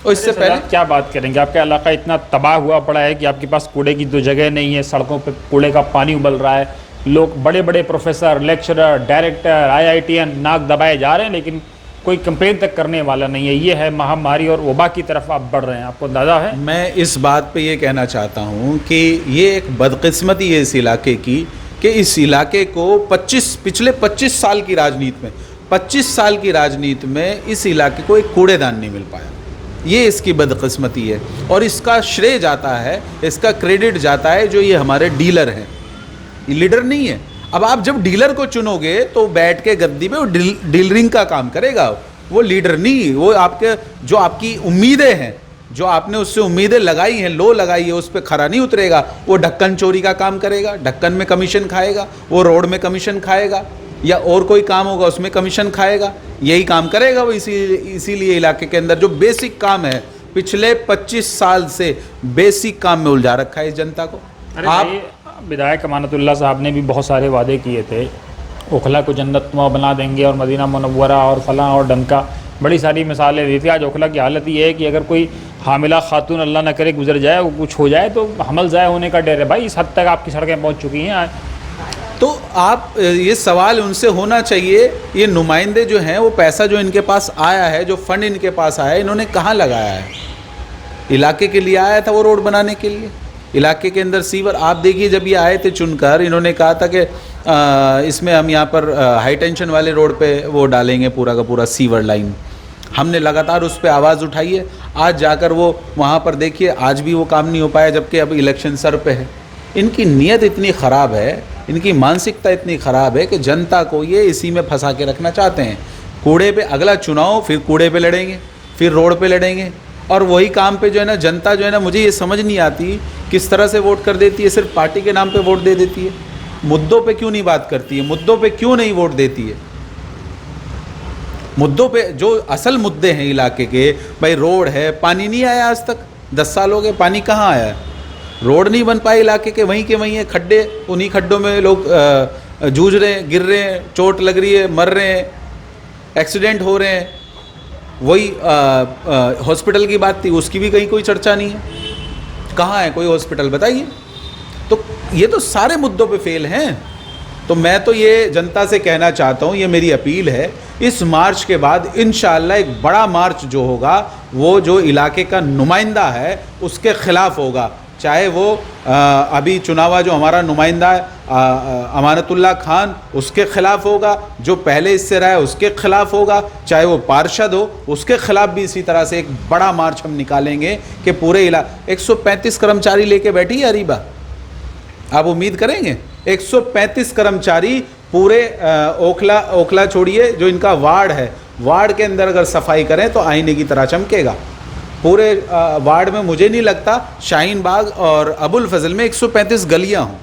और इससे पहले क्या बात करेंगे, आपका इलाका इतना तबाह हुआ पड़ा है कि आपके पास कूड़े की दो जगह नहीं है, सड़कों पे कूड़े का पानी उबल रहा है, लोग बड़े बड़े प्रोफेसर, लेक्चरर, डायरेक्टर, IITN नाक दबाए जा रहे हैं, लेकिन कोई कंप्लेन तक करने वाला नहीं है। ये है महामारी और वबा की तरफ आप बढ़ रहे हैं, आपको अंदाज़ा है? मैं इस बात पे ये कहना चाहता हूँ कि ये एक बदकिस्मती है इस इलाके की कि इस इलाके को पिछले 25 साल की राजनीति में 25 साल की राजनीति में इस इलाके को एक कूड़ेदान नहीं मिल पाया। ये इसकी बदकिस्मती है और इसका श्रेय जाता है, इसका क्रेडिट जाता है जो ये हमारे डीलर हैं, ये लीडर नहीं है। अब आप जब डीलर को चुनोगे तो बैठ के गद्दी पे वो डीलरिंग का काम करेगा, वो लीडर नहीं। वो आपके जो आपकी उम्मीदें हैं, जो आपने उससे उम्मीदें लगाई हैं, लो लगाई है, उस पर खरा नहीं उतरेगा। वो ढक्कन चोरी का काम करेगा, ढक्कन में कमीशन खाएगा, वो रोड में कमीशन खाएगा, या और कोई काम होगा उसमें कमीशन खाएगा, यही काम करेगा वो। इसीलिए इलाके के अंदर जो बेसिक काम है पिछले 25 साल से बेसिक काम में उलझा रखा है इस जनता को। आप विधायक अमानतुल्लाह साहब ने भी बहुत सारे वादे किए थे, ओखला को जन्नतनुमा बना देंगे और मदीना मुनव्वरा और फलां और डमका, बड़ी सारी मिसालें दी थी। आज ओखला की हालत ये है कि अगर कोई हामिला खातून अल्लाह न करे गुजर जाए, वो कुछ हो जाए तो हमल ज़ाय होने का डर है। भाई इस हद तक आपकी सड़कें पहुँच चुकी हैं। तो आप ये सवाल उनसे होना चाहिए, ये नुमाइंदे जो हैं वो पैसा जो इनके पास आया है, जो फंड इनके पास आया है, इन्होंने कहाँ लगाया है? इलाके के लिए आया था वो रोड बनाने के लिए, इलाके के अंदर सीवर। आप देखिए जब ये आए थे चुनकर, इन्होंने कहा था कि इसमें हम यहाँ पर हाई टेंशन वाले रोड पे वो डालेंगे पूरा का पूरा सीवर लाइन। हमने लगातार उस पर आवाज़ उठाई है। आज जाकर वो वहाँ पर देखिए, आज भी वो काम नहीं हो पाया, जबकि अब इलेक्शन सर पे है। इनकी नीयत इतनी ख़राब है, इनकी मानसिकता इतनी ख़राब है कि जनता को ये इसी में फंसा के रखना चाहते हैं। कूड़े पे अगला चुनाव, फिर कूड़े पे लड़ेंगे, फिर रोड पे लड़ेंगे, और वही काम पे जो है ना जनता जो है ना, मुझे ये समझ नहीं आती किस तरह से वोट कर देती है। सिर्फ पार्टी के नाम पे वोट दे देती है, मुद्दों पे क्यों नहीं बात करती है, मुद्दों पे क्यों नहीं वोट देती है। मुद्दों पे जो असल मुद्दे हैं इलाके के, भाई रोड है, पानी नहीं आया आज तक, 10 साल हो गए, पानी कहाँ आया है? रोड नहीं बन पाए इलाके के, वहीं के वहीं है खड्डे, उन्हीं खड्डों में लोग जूझ रहे हैं, गिर रहे हैं, चोट लग रही है, मर रहे हैं, एक्सीडेंट हो रहे हैं। वही हॉस्पिटल की बात थी, उसकी भी कहीं कोई चर्चा नहीं है। कहाँ है कोई हॉस्पिटल, बताइए। तो ये तो सारे मुद्दों पे फेल हैं। तो मैं तो ये जनता से कहना चाहता हूँ, ये मेरी अपील है, इस मार्च के बाद इंशाअल्लाह एक बड़ा मार्च जो होगा वो जो इलाके का नुमाइंदा है उसके ख़िलाफ़ होगा। चाहे वो अभी चुनावा जो हमारा नुमाइंदा है अमानतुल्लाह खान, उसके ख़िलाफ़ होगा, जो पहले इससे रहा है उसके ख़िलाफ़ होगा, चाहे वो पार्षद हो उसके ख़िलाफ़ भी इसी तरह से एक बड़ा मार्च हम निकालेंगे कि पूरे 135 कर्मचारी लेके बैठी है अरीबा। आप उम्मीद करेंगे 135 कर्मचारी पूरे ओखला छोड़िए, जो इनका वार्ड है, वार्ड के अंदर अगर सफाई करें तो आईने की तरह चमकेगा। पूरे वार्ड में मुझे नहीं लगता शाहीन बाग और अबुल फजल में 135 गलियां हों।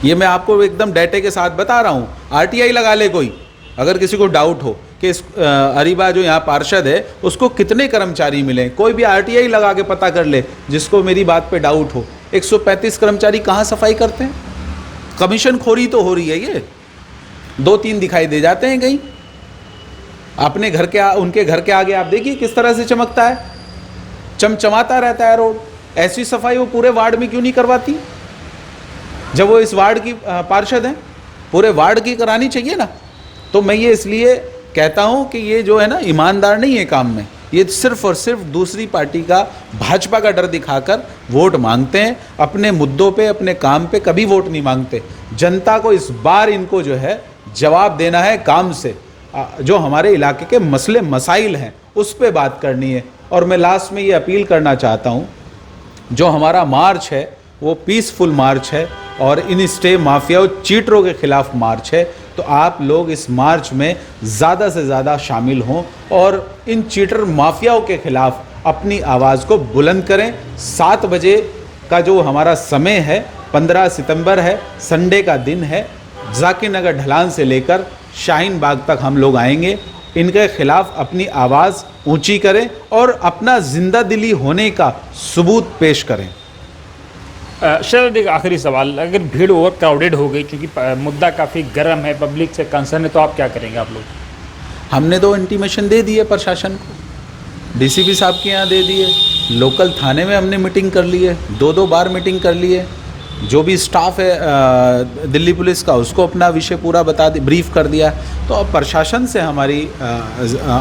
ये मैं आपको एकदम डेटे के साथ बता रहा हूँ। RTI लगा ले कोई, अगर किसी को डाउट हो कि इस अरीबा जो यहाँ पार्षद है उसको कितने कर्मचारी मिले, कोई भी RTI लगा के पता कर ले जिसको मेरी बात पे डाउट हो। 135 कर्मचारी कहाँ सफाई करते हैं? कमीशन खोरी तो हो रही है, ये 2-3 दिखाई दे जाते हैं कहीं। अपने घर के उनके घर के आगे आप देखिए किस तरह से चमकता है, चमचमाता रहता है रोड। ऐसी सफाई वो पूरे वार्ड में क्यों नहीं करवाती? जब वो इस वार्ड की पार्षद हैं, पूरे वार्ड की करानी चाहिए ना। तो मैं ये इसलिए कहता हूँ कि ये जो है ना ईमानदार नहीं है काम में, ये सिर्फ और सिर्फ दूसरी पार्टी का, भाजपा का डर दिखाकर वोट मांगते हैं। अपने मुद्दों पे, अपने काम पे कभी वोट नहीं मांगते। जनता को इस बार इनको जो है जवाब देना है काम से, जो हमारे इलाके के मसले मसाइल हैं उस पे बात करनी है। और मैं लास्ट में ये अपील करना चाहता हूँ, जो हमारा मार्च है वो पीसफुल मार्च है और इन स्टे माफिया और चीटरों के ख़िलाफ़ मार्च है। तो आप लोग इस मार्च में ज़्यादा से ज़्यादा शामिल हों और इन चीटर माफियाओं के ख़िलाफ़ अपनी आवाज़ को बुलंद करें। 7 बजे का जो हमारा समय है, 15 सितंबर है, संडे का दिन है, जाकिर नगर ढलान से लेकर शाहीन बाग तक हम लोग आएंगे। इनके ख़िलाफ़ अपनी आवाज़ ऊंची करें और अपना जिंदा दिली होने का सबूत पेश करें। शरद, एक आखिरी सवाल, अगर भीड़ ओवर क्राउडेड हो गई, क्योंकि मुद्दा काफ़ी गर्म है, पब्लिक से कंसर्न है, तो आप क्या करेंगे आप लोग? हमने तो इंटीमेशन दे दी है प्रशासन को डीसीपी साहब के यहाँ दे दिए, लोकल थाने में हमने मीटिंग कर ली है, 2-2 बार मीटिंग कर ली है। जो भी स्टाफ है दिल्ली पुलिस का, उसको अपना विषय पूरा बता दी, ब्रीफ कर दिया। तो अब प्रशासन से हमारी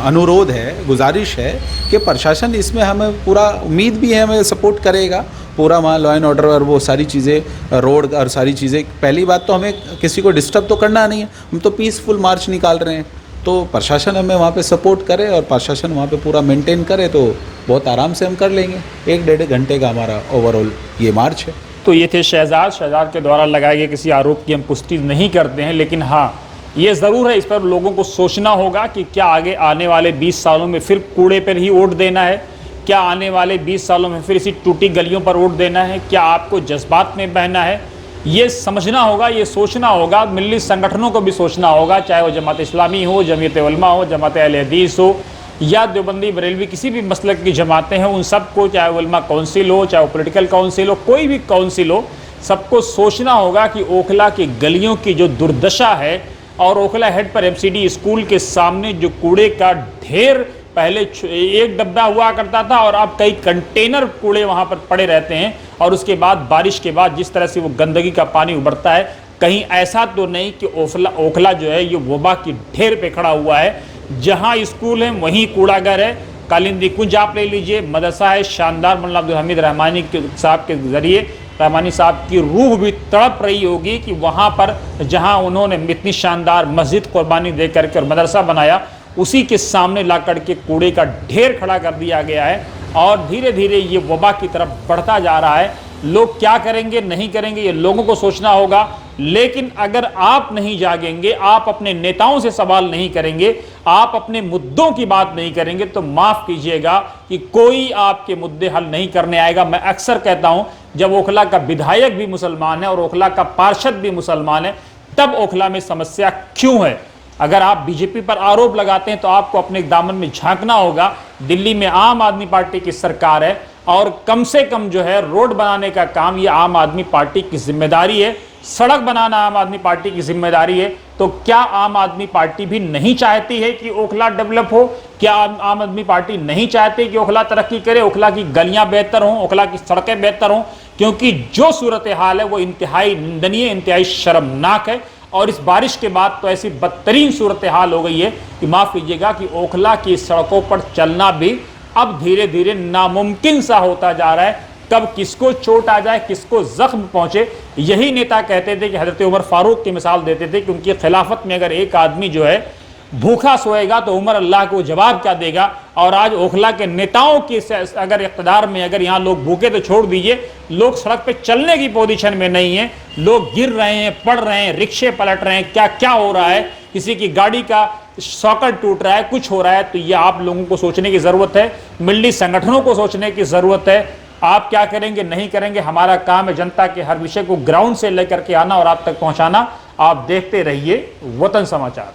अनुरोध है, गुजारिश है कि प्रशासन इसमें हमें पूरा उम्मीद भी है, हमें सपोर्ट करेगा पूरा, वहाँ लॉ एंड ऑर्डर और वो सारी चीज़ें, रोड और सारी चीज़ें। पहली बात तो हमें किसी को डिस्टर्ब तो करना नहीं है, हम तो पीसफुल मार्च निकाल रहे हैं। तो प्रशासन हमें वहाँ पे सपोर्ट करे और प्रशासन वहाँ पे पूरा मेंटेन करे तो बहुत आराम से हम कर लेंगे। 1-1.5 घंटे का हमारा ओवरऑल ये मार्च है। तो ये थे शहजाद के द्वारा लगाए गए किसी आरोप की हम पुष्टि नहीं करते हैं, लेकिन हाँ ये ज़रूर है, इस पर लोगों को सोचना होगा कि क्या आगे आने वाले 20 सालों में फिर कूड़े पर ही वोट देना है, क्या आने वाले 20 सालों में फिर इसी टूटी गलियों पर वोट देना है, क्या आपको जज्बात में बहना है। ये समझना होगा, ये सोचना होगा, मिली संगठनों को भी सोचना होगा, चाहे वो जमात इस्लामी हो, जमीयत उलमा हो, जमात अहले हदीस हो या देवबंदी बरेलवी, किसी भी मसलक की जमातें हैं, उन सबको, चाहे उलमा काउंसिल हो, चाहे वो पॉलिटिकल काउंसिल हो, कोई भी काउंसिल हो, सबको सोचना होगा कि ओखला की गलियों की जो दुर्दशा है और ओखला हेड पर एमसीडी स्कूल के सामने जो कूड़े का ढेर, पहले एक डब्बा हुआ करता था और अब कई कंटेनर कूड़े वहाँ पर पड़े रहते हैं, और उसके बाद बारिश के बाद जिस तरह से वो गंदगी का पानी उबरता है, कहीं ऐसा तो नहीं कि ओखला जो है ये वबा की ढेर पे खड़ा हुआ है। जहाँ स्कूल है वहीं कूड़ाघर है। कालिंदी कुंज आप ले लीजिए, मदरसा है शानदार, मौलाना अब्दुल हमीद रहमानी साहब के ज़रिए रहमानी साहब की रूह भी तड़प रही होगी कि वहाँ पर जहाँ उन्होंने इतनी शानदार मस्जिद कुर्बानी दे करके और मदरसा बनाया, उसी के सामने ला करके कूड़े का ढेर खड़ा कर दिया गया है और धीरे धीरे ये वबा की तरफ बढ़ता जा रहा है। लोग क्या करेंगे नहीं करेंगे ये लोगों को सोचना होगा, लेकिन अगर आप नहीं जागेंगे, आप अपने नेताओं से सवाल नहीं करेंगे, आप अपने मुद्दों की बात नहीं करेंगे, तो माफ़ कीजिएगा कि कोई आपके मुद्दे हल नहीं करने आएगा। मैं अक्सर कहता हूं, जब ओखला का विधायक भी मुसलमान है और ओखला का पार्षद भी मुसलमान है, तब ओखला में समस्या क्यों है। अगर आप बीजेपी पर आरोप लगाते हैं तो आपको अपने दामन में झांकना होगा। दिल्ली में आम आदमी पार्टी की सरकार है और कम से कम जो है रोड बनाने का काम ये आम आदमी पार्टी की जिम्मेदारी है, सड़क बनाना आम आदमी पार्टी की जिम्मेदारी है। तो क्या आम आदमी पार्टी भी नहीं चाहती है कि ओखला डेवलप हो? क्या आम आदमी पार्टी नहीं चाहती कि ओखला तरक्की करे, ओखला की गलियां बेहतर हों, ओखला की सड़कें बेहतर हों? क्योंकि जो सूरत हाल है वो इंतहाई निंदनीय, इंतहाई शर्मनाक है। और इस बारिश के बाद तो ऐसी बदतरीन सूरत हाल हो गई है कि माफ़ कीजिएगा कि ओखला की सड़कों पर चलना भी अब धीरे धीरे नामुमकिन सा होता जा रहा है। कब किसको चोट आ जाए, किसको जख्म पहुंचे। यही नेता कहते थे कि हजरत उमर फारूक की मिसाल देते थे कि उनकी खिलाफत में अगर एक आदमी जो है भूखा सोएगा तो उमर अल्लाह को जवाब क्या देगा। और आज ओखला के नेताओं की अगर इक़्तिदार में अगर यहाँ लोग भूखे तो छोड़ दीजिए, लोग सड़क पे चलने की पोजीशन में नहीं है, लोग गिर रहे हैं, पड़ रहे हैं, रिक्शे पलट रहे हैं, क्या क्या हो रहा है, किसी की गाड़ी का सॉकेट टूट रहा है, कुछ हो रहा है। तो ये आप लोगों को सोचने की ज़रूरत है, मिली संगठनों को सोचने की ज़रूरत है। आप क्या करेंगे नहीं करेंगे, हमारा काम है जनता के हर विषय को ग्राउंड से लेकर के आना और आप तक पहुंचाना। आप देखते रहिए वतन समाचार।